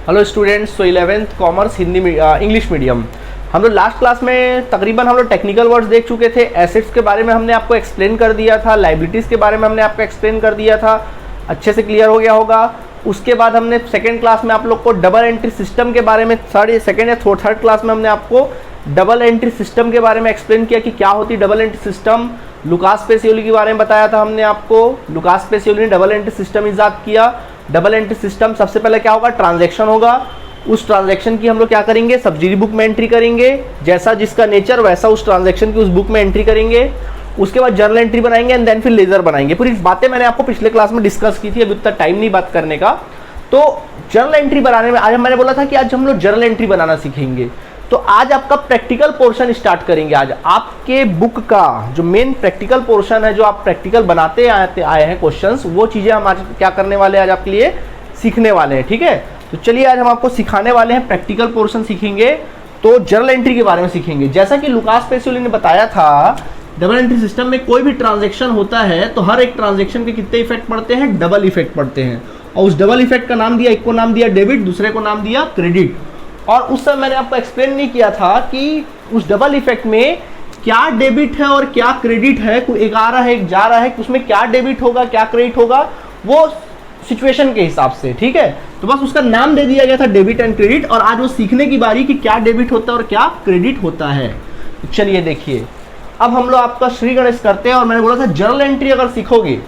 Hello students, तो 11th commerce Hindi English medium. हम लोग लास्ट क्लास में तकरीबन हम लोग टेक्निकल वर्ड्स देख चुके थे। एसेट्स के बारे में हमने आपको एक्सप्लेन कर दिया था, लाइबिलिटीज़ के बारे में हमने आपको एक्सप्लेन कर दिया था, अच्छे से क्लियर हो गया होगा। उसके बाद हमने सेकेंड क्लास में आप लोग को डबल एंट्री सिस्टम के बारे में, सेकेंड या थर्ड क्लास में हमने आपको डबल एंट्री सिस्टम के बारे में एक्सप्लेन किया कि क्या होती है double entry system. Lucas Pacioli के बारे में बताया था हमने आपको। लुकास पेसियोली ने डबल एंट्री सिस्टम ईजाद किया। डबल एंट्री सिस्टम सबसे पहले क्या होगा, ट्रांजैक्शन होगा। उस ट्रांजैक्शन की हम लोग क्या करेंगे, सब्सिडी बुक में एंट्री करेंगे, जैसा जिसका नेचर वैसा उस ट्रांजैक्शन की उस बुक में एंट्री करेंगे। उसके बाद जर्नल एंट्री बनाएंगे एंड देन फिर लेजर बनाएंगे। पूरी बातें मैंने आपको पिछले क्लास में डिस्कस की थी, अभी उतना टाइम नहीं बात करने का। तो जर्नल एंट्री बनाने में आज मैंने बोला था कि आज हम लोग जर्नल एंट्री बनाना सीखेंगे। तो आज आपका प्रैक्टिकल पोर्शन स्टार्ट करेंगे। आज आपके बुक का जो मेन प्रैक्टिकल पोर्शन है, जो आप प्रैक्टिकल बनाते आए हैं क्वेश्चंस, वो चीज़ें हम आज क्या करने वाले हैं, आज आपके लिए सीखने वाले हैं। ठीक है, तो चलिए आज हम आपको सिखाने वाले हैं, प्रैक्टिकल पोर्शन सीखेंगे। तो जर्नल एंट्री के बारे में सीखेंगे। जैसा कि लुकास पेसियोली ने बताया था, डबल एंट्री सिस्टम में कोई भी ट्रांजेक्शन होता है तो हर एक ट्रांजेक्शन के कितने इफेक्ट पड़ते हैं, डबल इफेक्ट पड़ते हैं। और उस डबल इफेक्ट का नाम दिया, एक को नाम दिया डेबिट, दूसरे को नाम दिया क्रेडिट। और उस समय मैंने आपको एक्सप्लेन नहीं किया था कि उस डबल इफेक्ट में क्या डेबिट है और क्या क्रेडिट है। एक आ रहा है एक जा रहा है, कि उसमें क्या डेबिट होगा क्या क्रेडिट होगा, वो सिचुएशन के हिसाब से। ठीक है, तो बस उसका नाम दे दिया गया था डेबिट एंड क्रेडिट। और आज वो सीखने की बारी कि क्या डेबिट होता है और क्या क्रेडिट होता है। तो चलिए देखिए, अब हम लोग आपका श्री गणेश करते हैं। और मैंने बोला था जर्नल एंट्री अगर सीखोगे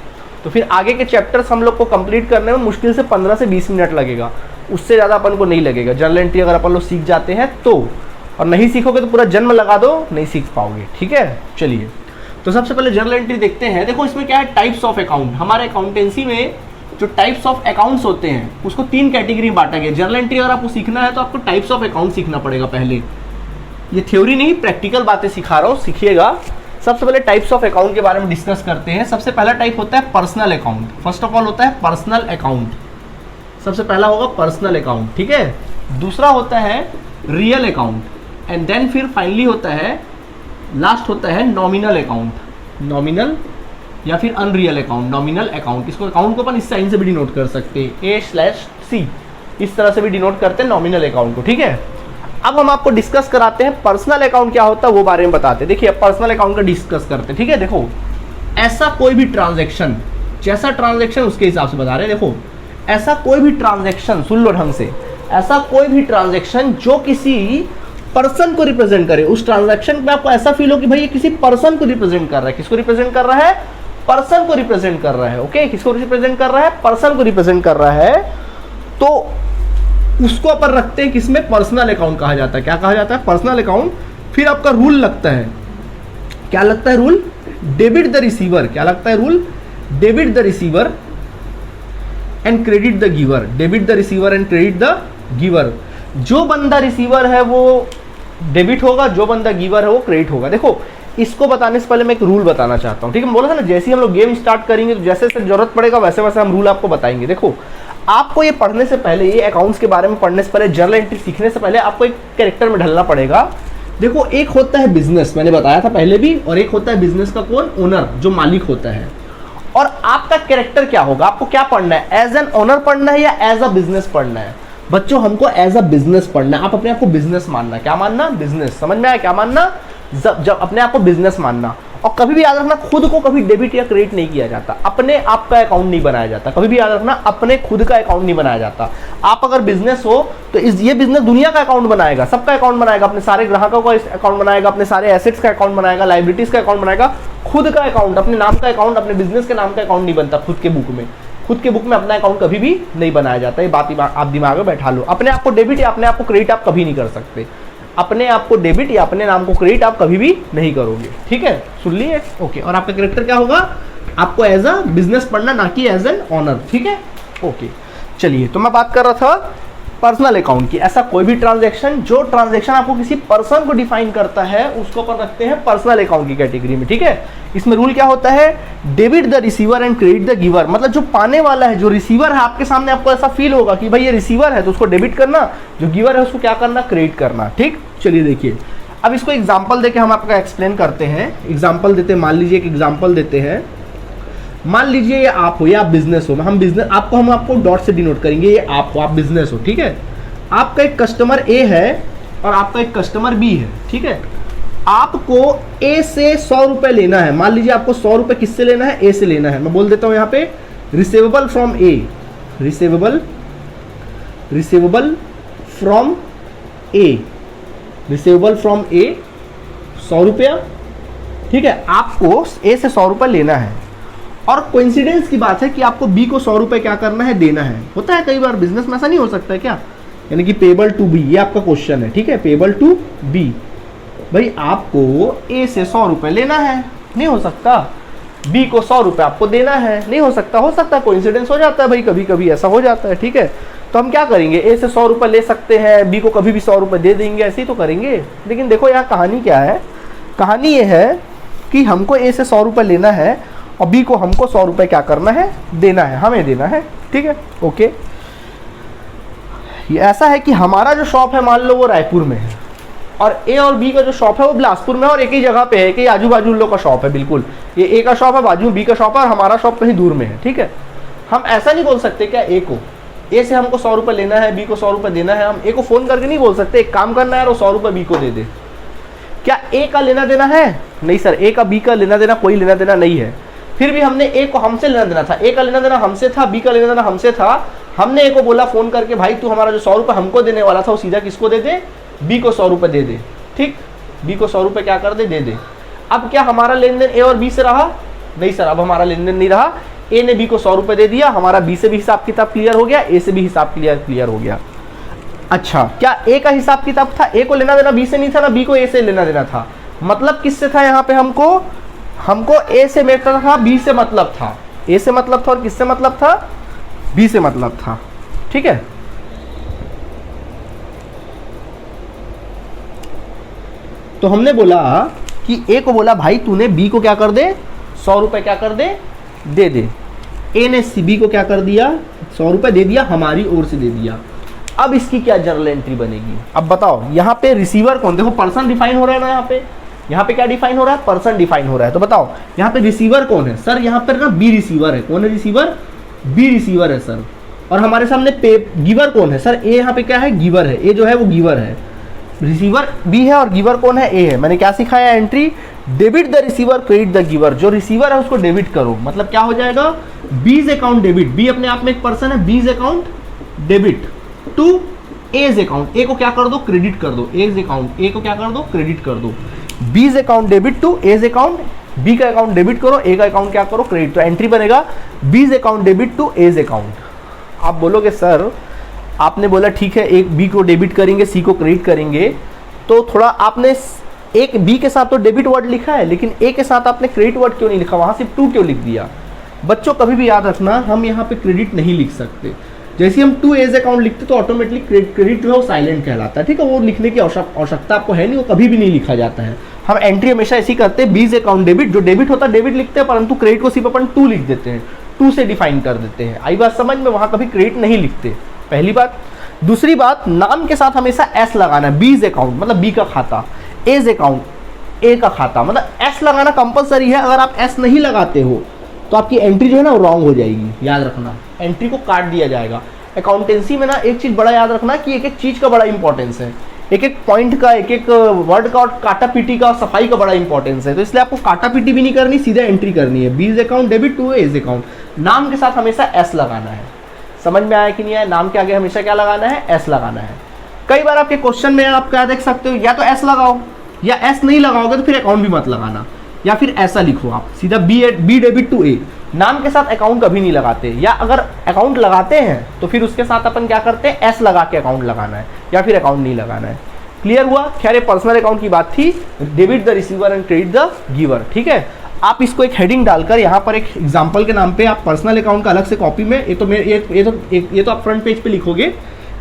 तो फिर आगे के चैप्टर्स हम लोग को कंप्लीट करने में मुश्किल से 15 से 20 मिनट लगेगा, उससे ज़्यादा अपन को नहीं लगेगा। जर्नल एंट्री अगर अपन लोग सीख जाते हैं तो, और नहीं सीखोगे तो पूरा जन्म लगा दो, नहीं सीख पाओगे। ठीक है, चलिए तो सबसे पहले जर्नल एंट्री देखते हैं। देखो इसमें क्या है, टाइप्स ऑफ अकाउंट। हमारे अकाउंटेंसी में जो टाइप्स ऑफ अकाउंट्स होते हैं उसको 3 कैटेगरी में बांटा गया। जर्नल एंट्री अगर आपको सीखना है तो आपको टाइप्स ऑफ अकाउंट सीखना पड़ेगा पहले। ये थ्योरी नहीं, प्रैक्टिकल बातें सिखा रहा हूँ, सीखिएगा। सबसे पहले टाइप्स ऑफ अकाउंट के बारे में डिस्कस करते हैं। सबसे पहला टाइप होता है personal account. First of all होता है पर्सनल अकाउंट, सबसे पहला होगा पर्सनल अकाउंट। ठीक है, दूसरा होता है रियल अकाउंट एंड देन फिर फाइनली होता है, लास्ट होता है नॉमिनल अकाउंट। नॉमिनल या फिर अनरियल अकाउंट, नॉमिनल अकाउंट। इसको अकाउंट को अपन इस साइन से भी डिनोट कर सकते हैं, A/C, इस तरह से भी डिनोट करते हैं नॉमिनल अकाउंट को। ठीक है, अब हम आपको डिस्कस कराते हैं पर्सनल अकाउंट क्या होता है, वो बारे में बताते हैं। देखिए पर्सनल अकाउंट का डिस्कस करते हैं। ठीक है, देखो ऐसा कोई भी ट्रांजैक्शन, जैसा ट्रांजैक्शन उसके हिसाब से बता रहे हैं। देखो ऐसा कोई भी ट्रांजैक्शन, सुन लो ढंग से, ऐसा कोई भी ट्रांजैक्शन जो किसी पर्सन को रिप्रेजेंट करे, उस ट्रांजैक्शन में आपको ऐसा फील हो कि भाई ये किसी पर्सन को रिप्रेजेंट कर रहा है। किसको रिप्रेजेंट कर रहा है, पर्सन को रिप्रेजेंट कर रहा है। ओके, किसको रिप्रेजेंट कर रहा है, पर्सन को रिप्रेजेंट कर रहा है। तो उसको अपन रखते हैं किसमें, पर्सनल अकाउंट कहा जाता है। क्या कहा जाता है, पर्सनल अकाउंट। फिर आपका रूल लगता है, क्या लगता है रूल, डेबिट द रिसीवर। क्या लगता है rule, debit the receiver and credit the giver. Debit the receiver and credit the giver. जो बंदा रिसीवर है वो डेबिट होगा, जो बंदा गिवर है वो क्रेडिट होगा। देखो इसको बताने से पहले मैं एक रूल बताना चाहता हूँ। ठीक है, मैं बोला था ना जैसे ही हम लोग गेम स्टार्ट करेंगे तो जैसे जैसे जरूरत पड़ेगा वैसे वैसे हम रूल आपको बताएंगे। देखो आपको ये पढ़ने से पहले, ये अकाउंट्स के बारे में पढ़ने से पहले, जर्नल एंट्री सीखने से पहले आपको एक कैरेक्टर में ढलना पड़ेगा। देखो एक होता है बिजनेस, मैंने बताया था पहले भी, और एक होता है बिजनेस का कौन, ओनर, जो मालिक होता है। और आपका कैरेक्टर क्या होगा, आपको क्या पढ़ना है, एज एन ओनर पढ़ना है या एज अ बिजनेस पढ़ना है। बच्चों हमको एज अ बिजनेस पढ़ना है। आप अपने आप को बिजनेस मानना, क्या मानना, बिजनेस। समझ में आया, क्या मानना, जब अपने आप को बिजनेस मानना। और कभी भी याद रखना, खुद को कभी डेबिट या क्रेडिट नहीं किया जाता, अपने आप का अकाउंट नहीं बनाया जाता। कभी भी याद रखना, अपने खुद का अकाउंट नहीं बनाया जाता। आप अगर बिजनेस हो तो ये बिजनेस दुनिया का अकाउंट बनाएगा, सबका अकाउंट बनाएगा, अपने सारे ग्राहकों का अकाउंट बनाएगा, अपने सारे एसेट्स का अकाउंट बनाएगा, लाइबिलिटीज का अकाउंट बनाएगा। खुद का अकाउंट, अपने नाम का अकाउंट, अपने बिजनेस के नाम का अकाउंट नहीं बनता खुद के बुक में। खुद के बुक में अपना अकाउंट कभी भी नहीं बनाया जाता। ये बात आप दिमाग में बैठा लो। अपने आप को डेबिट या अपने आप को क्रेडिट आप कभी नहीं कर सकते। अपने आप को डेबिट या अपने नाम को क्रेडिट आप कभी भी नहीं करोगे। ठीक है, सुन लिए, ओके। और आपका कैरेक्टर क्या होगा, आपको एज अ बिजनेस पढ़ना, ना कि एज एन ऑनर। ठीक है, ओके। चलिए, तो मैं बात कर रहा था पर्सनल अकाउंट की। ऐसा कोई भी ट्रांजैक्शन, जो ट्रांजैक्शन आपको किसी पर्सन को डिफाइन करता है, उसको अपन रखते हैं पर्सनल अकाउंट की कैटेगरी में। ठीक है, इसमें रूल क्या होता है, debit the receiver and credit the giver. मतलब जो पाने वाला है, जो रिसीवर है, आपके सामने आपको ऐसा फील होगा कि भाई ये रिसीवर है तो उसको डेबिट करना, जो गिवर है उसको क्या करना, क्रेडिट करना। ठीक, चलिए देखिए अब इसको एग्जाम्पल देके हम आपका एक्सप्लेन करते हैं। एग्जाम्पल देते हैं, मान लीजिए एक एग्जाम्पल देते हैं। मान लीजिए ये आप हो या आप बिजनेस हो, हम बिजनेस, हम आपको डॉट से डिनोट करेंगे, ये आप हो, आप बिजनेस हो। ठीक है, आपका एक कस्टमर ए है और आपका एक कस्टमर बी है, ठीक है। आपको ए से 100 रुपए लेना है, मान लीजिए आपको 100 रुपए किससे लेना है, ए से लेना है। मैं बोल देता हूं यहाँ पे receivable from A, receivable from A, receivable from A 100 रुपया, ठीक है। आपको ए से 100 रुपये लेना है और कोइंसिडेंस की बात है कि आपको बी को 100 रुपये क्या करना है, देना है। होता है कई बार बिजनेस में, ऐसा नहीं हो सकता है क्या, यानी कि पेबल टू बी, ये आपका क्वेश्चन है, ठीक है, पेबल टू बी। भाई आपको ए से 100 रुपये लेना है, नहीं हो सकता। बी को 100 रुपये आपको देना है, नहीं हो सकता। हो सकता है कोइंसिडेंस हो जाता है भाई, कभी कभी ऐसा हो जाता है, ठीक है। तो हम क्या करेंगे, ए से 100 रुपये ले सकते हैं, बी को कभी भी 100 रुपये दे देंगे, ऐसे ही तो करेंगे। लेकिन देखो यहाँ कहानी क्या है, कहानी ये है कि हमको ए से 100 रुपये लेना है और बी को हमको 100 रुपये क्या करना है, देना है, हमें देना है, ठीक है, ओके। ये ऐसा है कि हमारा जो शॉप है मान लो वो रायपुर में है और ए और बी का जो शॉप है वो बिलासपुर में, और एक ही जगह पे है कि आजू बाजू लोग का शॉप है, बिल्कुल ये ए का शॉप है, बाजू बी का शॉप है और हमारा शॉप कहीं दूर में है, ठीक है। हम ऐसा नहीं बोल सकते क्या ए को, ए से हमको 100 रुपये लेना है, बी को 100 रुपये देना है, हम ए को फ़ोन करके नहीं बोल सकते एक काम करना है और 100 रुपये बी को दे दे। क्या ए का लेना देना है? नहीं सर, ए का बी का लेना देना कोई लेना देना नहीं है। फिर भी हमने ए को हमसे लेना देना था, ए का लेना देना हमसे था, बी का लेना देना हमसे था। हमने ए को बोला फ़ोन करके, भाई तू हमारा जो 100 रुपये हमको देने वाला था वो सीधा किसको दे दे, बी को 100 रुपये दे दे, ठीक, बी को 100 रुपये क्या कर दे, दे दे। अब क्या हमारा लेन देन ए और बी से रहा? नहीं सर, अब हमारा लेन देन नहीं रहा। ए ने बी को 100 रुपये दे दिया, हमारा बी से भी हिसाब किताब क्लियर हो गया, ए से भी हिसाब क्लियर हो गया। अच्छा, क्या ए का हिसाब किताब था, ए को लेना देना बी से नहीं था ना, बी को ए से लेना देना था। मतलब किससे था यहाँ पे, हमको ए से मतलब था, बी से मतलब था, ए से मतलब था और किससे मतलब था, बी से मतलब था, ठीक है। तो हमने बोला कि ए को बोला भाई तूने बी को क्या कर दे, 100 रुपये क्या कर दे, दे दे। ए ने सी बी को क्या कर दिया, 100 रुपये दे दिया, हमारी ओर से दे दिया। अब इसकी क्या जर्नल एंट्री बनेगी, अब बताओ। यहाँ पे रिसीवर कौन, देखो पर्सन डिफाइन हो रहा है ना, यहाँ पे क्या डिफाइन हो रहा है, पर्सन डिफाइन हो रहा है। तो बताओ यहाँ पे रिसीवर कौन है सर, यहाँ पर ना बी रिसीवर है। कौन है रिसीवर, बी रिसीवर है सर। और हमारे सामने पे गिवर कौन है सर, ए यहाँ पे क्या है, गिवर है, ए जो है वो गिवर है। रिसीवर बी है और गिवर कौन है, ए है। मैंने क्या सिखाया, entry debit the receiver credit the giver. जो रिसीवर है उसको डेबिट करो, मतलब क्या हो जाएगा, बीज अकाउंट डेबिट, बी अपने आप में एक पर्सन है, B's account debit to A's account, A को क्या कर दो, क्रेडिट कर दो, एज अकाउंट, ए को क्या कर दो, क्रेडिट कर दो। B's account debit to A's account, B का अकाउंट डेबिट करो, ए का अकाउंट क्या करो, क्रेडिट। तो एंट्री बनेगा B's account debit to A's account. आप बोलोगे सर आपने बोला ठीक है, एक बी को डेबिट करेंगे, सी को क्रेडिट करेंगे, तो थोड़ा आपने एक बी के साथ तो डेबिट वर्ड लिखा है, लेकिन ए के साथ आपने क्रेडिट वर्ड क्यों नहीं लिखा, वहां सिर्फ टू क्यों लिख दिया। बच्चों कभी भी याद रखना, हम यहाँ पे क्रेडिट नहीं लिख सकते। जैसे हम टू एज अकाउंट लिखते तो ऑटोमेटिकली क्रेडिट जो है वो साइलेंट कहलाता है, ठीक है, वो लिखने की आवश्यकता आपको है नहीं, वो कभी भी नहीं लिखा जाता है। हम एंट्री हमेशा ऐसी करते हैं, बीज अकाउंट डेबिट, जो डेबिट होता है डेबिट लिखते हैं, परंतु क्रेडिट को सिर्फ अपन टू लिख देते हैं, टू से डिफाइन कर देते हैं। आई बात समझ में, वहां कभी क्रेडिट नहीं लिखते, पहली बात। दूसरी बात, नाम के साथ हमेशा एस लगाना है। बीज अकाउंट मतलब बी का खाता, एज अकाउंट ए का खाता, मतलब एस लगाना कंपलसरी है। अगर आप एस नहीं लगाते हो तो आपकी एंट्री जो है ना वो रॉन्ग हो जाएगी, याद रखना, एंट्री को काट दिया जाएगा। अकाउंटेंसी में ना एक चीज बड़ा याद रखना कि एक एक चीज का बड़ा इंपॉर्टेंस है, एक एक पॉइंट का, एक एक वर्ड का और काटा पीटी का, सफाई का बड़ा इंपॉर्टेंस है। तो इसलिए आपको काटा पीटी भी नहीं करनी, सीधा एंट्री करनी है। B's account debit to A's account, नाम के साथ हमेशा एस लगाना है। समझ में आया कि नहीं आया, नाम के आगे हमेशा क्या लगाना है, एस लगाना है। कई बार आपके क्वेश्चन में आप क्या देख सकते हो, या तो एस लगाओ, या एस नहीं लगाओगे तो फिर अकाउंट भी मत लगाना, या फिर ऐसा लिखो आप सीधा बी डेबिट टू ए, नाम के साथ अकाउंट कभी नहीं लगाते। या अगर अकाउंट लगाते हैं तो फिर उसके साथ अपन क्या करते हैं, एस लगा के अकाउंट लगाना है, या फिर अकाउंट नहीं लगाना है। क्लियर हुआ। खैर ये पर्सनल अकाउंट की बात थी, debit the receiver and credit the giver, ठीक है। आप इसको एक हेडिंग डालकर यहाँ पर एक एग्जांपल के नाम पे आप पर्सनल अकाउंट का अलग से कॉपी में, ये तो आप फ्रंट पेज पे लिखोगे,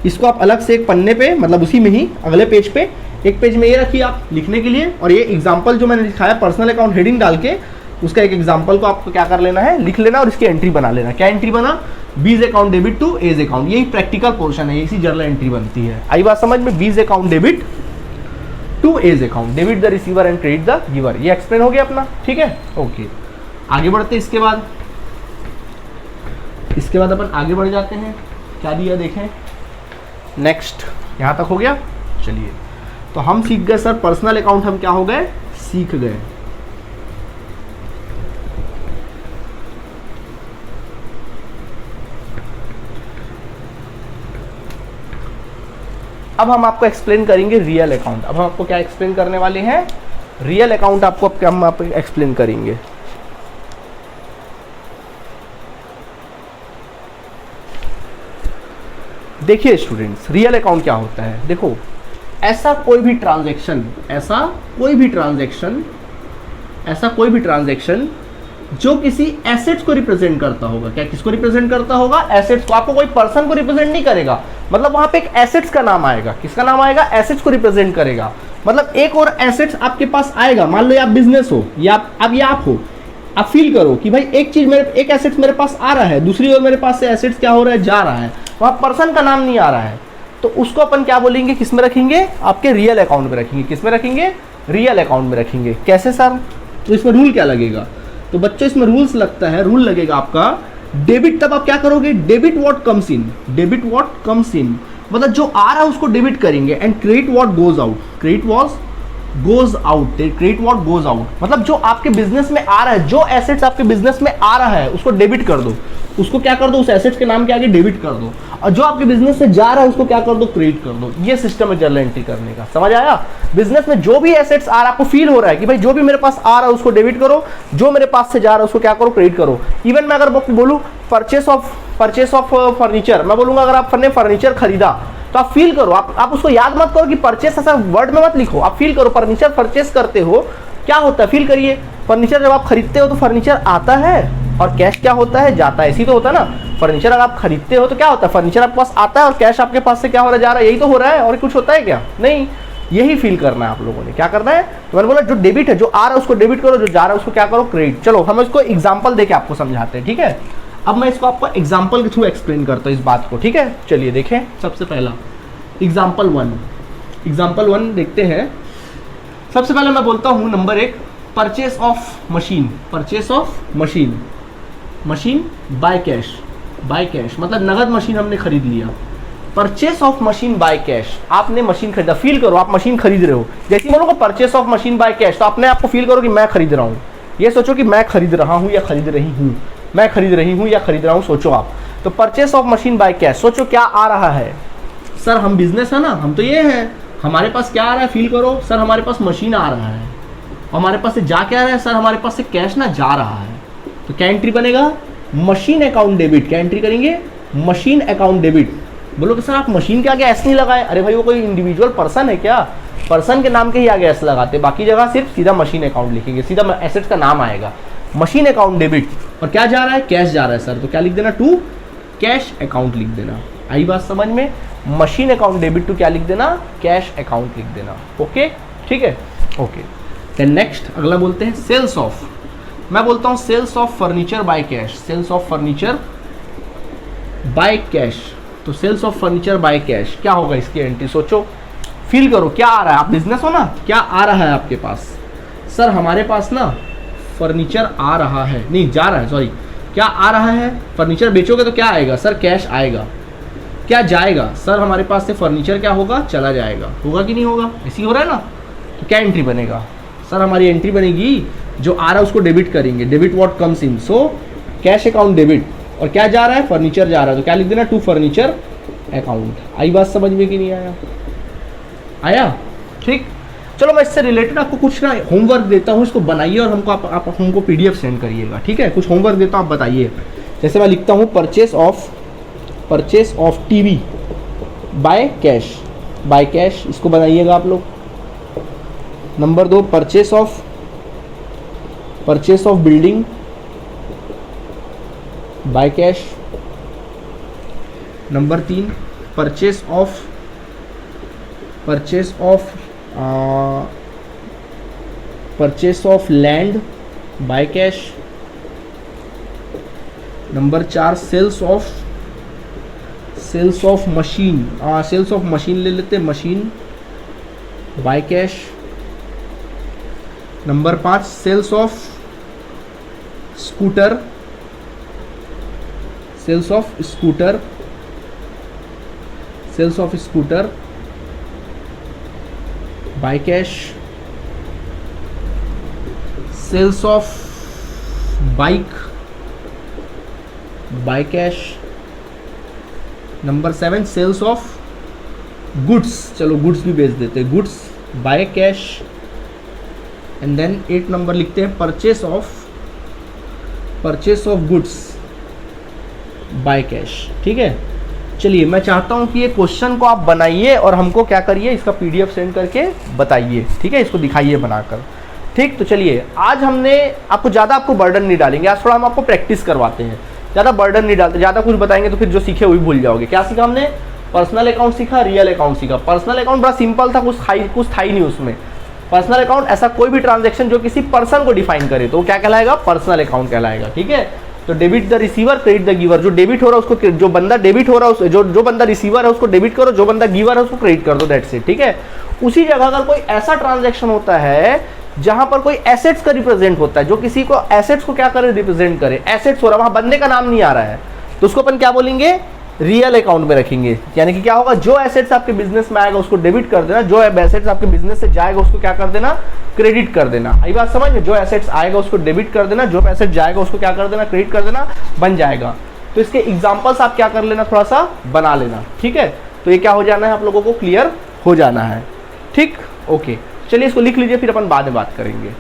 इसको आप अलग से एक पन्ने पे, मतलब उसी में ही अगले पेज पे, एक पेज में ये रखिए आप लिखने के लिए, और ये एग्जांपल जो मैंने लिखाया पर्सनल अकाउंट हेडिंग डाल के उसका एक एग्जांपल को आपको क्या कर लेना है, लिख लेना और इसकी एंट्री बना लेना। क्या एंट्री बना, B's account debit to A's account, यही प्रैक्टिकल पोर्शन है, इसी जर्नल एंट्री बनती है। आई बात समझ में, B's account debit to A's account, debit the receiver and credit the giver, ये एक्सप्लेन हो गया अपना, ठीक है, ओके। आगे बढ़ते, इसके बाद अपन आगे बढ़ जाते हैं। क्या दिया देखें, नेक्स्ट, यहाँ तक हो गया। चलिए, तो हम सीख गए सर पर्सनल अकाउंट, हम क्या हो गए, सीख गए। अब हम आपको एक्सप्लेन करेंगे रियल अकाउंट। अब हम आपको क्या एक्सप्लेन करने वाले हैं, रियल अकाउंट आपको अब हम आप एक्सप्लेन करेंगे। देखिए स्टूडेंट्स, रियल अकाउंट क्या होता है। देखो, ऐसा कोई भी ट्रांजैक्शन जो किसी एसेट्स को रिप्रेजेंट करता होगा। क्या किसको रिप्रेजेंट करता होगा, एसेट्स को। आपको कोई पर्सन को रिप्रेजेंट नहीं करेगा, मतलब वहां पे एक एसेट्स का नाम आएगा। किसका नाम आएगा, एसेट्स को रिप्रेजेंट करेगा। मतलब एक और एसेट्स आपके पास आएगा। मान लो आप बिजनेस हो या आप हो, आप फील करो कि भाई एक एसेट्स मेरे पास आ रहा है, दूसरी ओर मेरे पास से एसेट्स क्या हो रहा है, जा रहा है। वहां पर्सन का नाम नहीं आ रहा है, तो उसको अपन क्या बोलेंगे, किस में रखेंगे, आपके रियल अकाउंट में रखेंगे। किस में रखेंगे, रियल अकाउंट में रखेंगे। कैसे सर, तो इसमें रूल क्या लगेगा, तो बच्चों इसमें रूल्स लगता है, रूल लगेगा आपका डेबिट। तब आप क्या करोगे, डेबिट व्हाट कम्स इन, मतलब जो आ रहा है उसको डेबिट करेंगे। And credit what goes out, credit what goes out, मतलब जो आपके बिजनेस में आ रहा है, जो एसेट्स आपके बिजनेस में आ रहा है उसको डेबिट कर दो। उसको क्या कर दो, उस एसेट्स के नाम के आगे डेबिट कर दो। और जो आपके बिजनेस से जा रहा है उसको क्या कर दो, क्रेडिट कर दो। ये सिस्टम है जर्नल एंट्री करने का। समझ आया। बिजनेस में जो भी एसेट्स आ रहा है, आपको फील हो रहा है कि भाई जो भी मेरे पास आ रहा है उसको डेबिट करो, जो मेरे पास से जा रहा है उसको क्या करो, क्रेडिट करो। इवन मैं अगर बोलूँ परचेस ऑफ फर्नीचर, मैं बोलूंगा अगर आपने फर्नीचर खरीदा तो आप फील करो, आप उसको याद मत करो कि परचेस ऐसा वर्ड में मत लिखो, आप फील करो। फर्नीचर परचेस करते हो, क्या होता है, फील करिए। फर्नीचर जब आप खरीदते हो तो फर्नीचर आता है और कैश क्या होता है, जाता है। ऐसी तो होता है ना। फर्नीचर अगर आप खरीदते हो तो क्या होता है, फर्नीचर आपके पास आता है और कैश आपके पास से क्या हो रहा है, जा रहा है। यही तो हो रहा है, और कुछ होता है क्या, नहीं। यही फील करना है आप लोगों ने। क्या करना है, तो मैंने बोला जो डेबिट है, जो आ रहा है उसको डेबिट करो, जो जा रहा है उसको क्या करो, क्रेडिट। चलो हम इसको एग्जाम्पल देके आपको समझाते हैं, ठीक है। अब मैं इसको आपको एग्जाम्पल के थ्रू एक्सप्लेन करता हूँ इस बात को, ठीक है। चलिए देखें, सबसे पहला एग्जाम्पल वन देखते हैं। सबसे पहले मैं बोलता हूँ number 1, purchase of machine by cash, मतलब नगद मशीन हमने खरीद लिया। Purchase of machine by cash, आपने मशीन खरीदा। फील करो आप मशीन खरीद रहे हो, जैसे बोलोगे purchase of machine by cash, तो अपने आपको फील करो कि मैं खरीद रहा हूँ। ये सोचो कि मैं खरीद रहा हूँ या खरीद रही हूँ, मैं खरीद रही हूँ या खरीद रहा हूँ, सोचो आप। तो purchase of machine by cash, सोचो क्या आ रहा है। सर हम बिजनेस है ना, हम तो ये है, हमारे पास क्या आ रहा है, फील करो। सर हमारे पास मशीन आ रहा है, हमारे पास से जा क्या रहा है, सर हमारे पास से कैश ना जा रहा है। तो क्या एंट्री बनेगा, मशीन अकाउंट डेबिट। क्या एंट्री करेंगे, मशीन अकाउंट डेबिट। बोलोगे सर आप मशीन के आगे एस नहीं लगाए, अरे भाई वो कोई इंडिविजुअल पर्सन है क्या, पर्सन के नाम के ही आगे एस लगाते, बाकी जगह सिर्फ सीधा मशीन अकाउंट लिखेंगे, सीधा एसेट्स का नाम आएगा, मशीन अकाउंट डेबिट। और क्या जा रहा है, कैश जा रहा है सर, तो क्या लिख देना, टू कैश अकाउंट लिख देना। आई बात समझ में, मशीन अकाउंट डेबिट टू क्या लिख देना, कैश अकाउंट लिख देना। ओके, ठीक है, ओके। देन नेक्स्ट अगला बोलते हैं सेल्स ऑफ। मैं बोलता हूँ sales of furniture by cash, sales of furniture by cash. तो sales of furniture by cash क्या होगा इसकी एंट्री, सोचो, फील करो क्या आ रहा है। आप बिजनेस हो ना, क्या आ रहा है आपके पास, सर हमारे पास ना फर्नीचर आ रहा है, नहीं जा रहा है, सॉरी, क्या आ रहा है, फर्नीचर बेचोगे तो क्या आएगा सर, कैश आएगा। क्या जाएगा, सर हमारे पास से फर्नीचर क्या होगा, चला जाएगा। होगा कि नहीं होगा, ऐसी हो रहा है ना। तो क्या एंट्री बनेगा, सर हमारी एंट्री बनेगी जो आ रहा है उसको डेबिट करेंगे, debit what comes in, so cash account debit. और क्या जा रहा है, फर्नीचर जा रहा है, तो क्या लिख देना, टू फर्नीचर अकाउंट। आई बात समझ में कि नहीं आया, आया, ठीक। चलो मैं इससे रिलेटेड आपको कुछ ना होमवर्क देता हूँ, इसको बनाइए और हमको आप हमको पीडीएफ सेंड करिएगा, ठीक है। कुछ होमवर्क देता हूँ, आप बताइए। जैसे मैं लिखता हूँ purchase of TV by cash, इसको बनाइएगा आप लोग। Number 2, purchase of building by cash. Number 3, purchase of land by cash. Number 4, sales of machine ले लेते, machine by cash. Number 5, sales of scooter sales of scooter by cash, sales of bike by cash, number 7 sales of goods, चलो goods भी बेच देते हैं, goods by cash, and then 8 number लिखते हैं purchase of goods by cash. ठीक है, चलिए मैं चाहता हूं कि ये क्वेश्चन को आप बनाइए और हमको क्या करिए, इसका पीडीएफ सेंड करके बताइए। ठीक है, इसको दिखाइए बनाकर। ठीक, तो चलिए आज हमने आपको बर्डन नहीं डालेंगे, आज थोड़ा हम आपको प्रैक्टिस करवाते हैं, ज़्यादा बर्डन नहीं डालते, ज़्यादा कुछ बताएंगे तो फिर जो सीखे वही भूल जाओगे। क्या सीखा हमने? पर्सनल अकाउंट सीखा, रियल अकाउंट सीखा। पर्सनल अकाउंट बड़ा सिंपल था, कुछ था ही नहीं उसमें। पर्सनल अकाउंट ऐसा कोई भी ट्रांजैक्शन जो किसी पर्सन को डिफाइन करे तो वो क्या कहलाएगा? पर्सनल अकाउंट कहलाएगा। ठीक है, तो debit the receiver, credit the giver. जो डेबिट हो रहा है उसको, जो बंदा डेबिट हो रहा है जो बंदा रिसीवर है उसको डेबिट करो, जो बंदा गिवर है उसको क्रेडिट कर दो, दैट्स इट। ठीक है, उसी जगह अगर कोई ऐसा ट्रांजैक्शन होता है जहां पर कोई एसेट्स का रिप्रेजेंट होता है, जो किसी को एसेट्स को क्या करे? रिप्रेजेंट करे। एसेट्स हो रहा है, वहां बंदे का नाम नहीं आ रहा है, तो उसको अपन क्या बोलेंगे? रियल अकाउंट में रखेंगे। यानी कि क्या होगा? जो एसेट्स आपके बिजनेस में आएगा उसको डेबिट कर देना, जो एसेट्स आपके बिजनेस से जाएगा उसको क्या कर देना? क्रेडिट कर देना। आई बात समझ में? जो एसेट्स आएगा उसको डेबिट कर देना, जो एसेट जाएगा उसको क्या कर देना? क्रेडिट कर देना, बन जाएगा। तो इसके एग्जांपल्स आप क्या कर लेना, थोड़ा सा बना लेना। ठीक है, तो ये क्या हो जाना है, आप लोगों को क्लियर हो जाना है। ठीक, ओके, चलिए इसको लिख लीजिए, फिर अपन बाद में बात करेंगे।